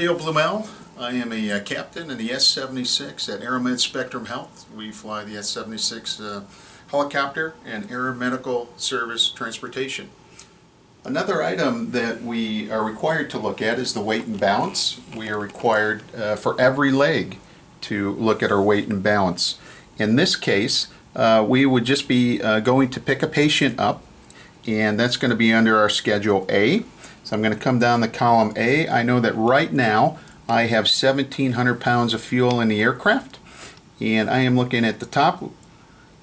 Dale Blumell. I am a captain in the S-76 at Aeromed Spectrum Health. We fly the S-76 helicopter and aeromedical service transportation. Another item that we are required to look at is the weight and balance. We are required for every leg to look at our weight and balance. In this case, we would just be going to pick a patient up, and that's going to be under our Schedule A. So I'm going to come down the column A. I know that right now I have 1,700 pounds of fuel in the aircraft, and I am looking at the top,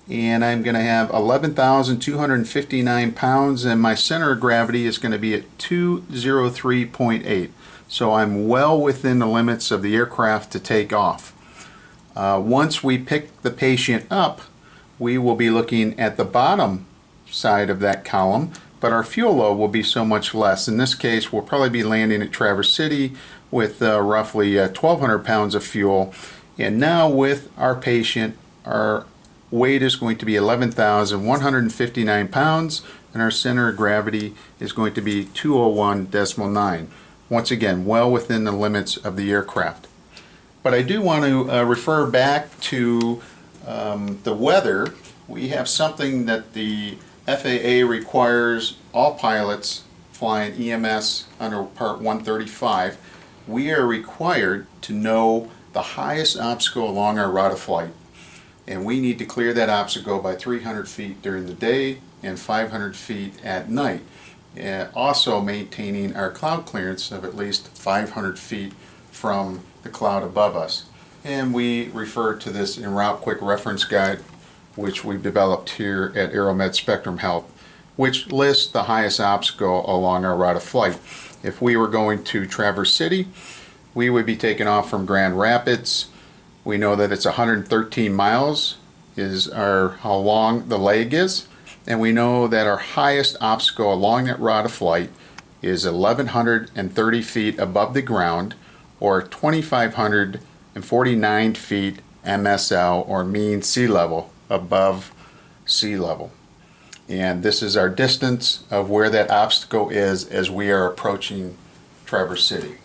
and I'm going to have 11,259 pounds, and my center of gravity is going to be at 203.8. So I'm well within the limits of the aircraft to take off. Once we pick the patient up, we will be looking at the bottom side of that column, but our fuel load will be so much less. In this case, we'll probably be landing at Traverse City with roughly 1,200 pounds of fuel. And now with our patient, our weight is going to be 11,159 pounds, and our center of gravity is going to be 201.9. Once again, well within the limits of the aircraft. But I do want to refer back to the weather. We have something that the FAA requires all pilots flying EMS under Part 135. We are required to know the highest obstacle along our route of flight. And we need to clear that obstacle by 300 feet during the day and 500 feet at night. Also maintaining our cloud clearance of at least 500 feet from the cloud above us. And we refer to this in Route Quick Reference Guide, which we've developed here at Aeromed Spectrum Health, which lists the highest obstacle along our route of flight. If we were going to Traverse City, we would be taking off from Grand Rapids. We know that it's 113 miles is how long the leg is, and we know that our highest obstacle along that route of flight is 1,130 feet above the ground, or 2,549 feet MSL, or mean sea level, above sea level. And this is our distance of where that obstacle is as we are approaching Traverse City.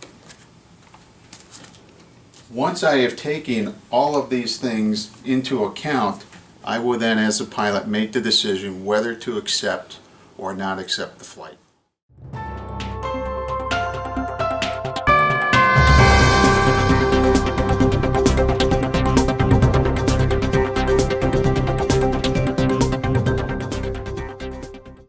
Once I have taken all of these things into account, I will then, as a pilot, make the decision whether to accept or not accept the flight.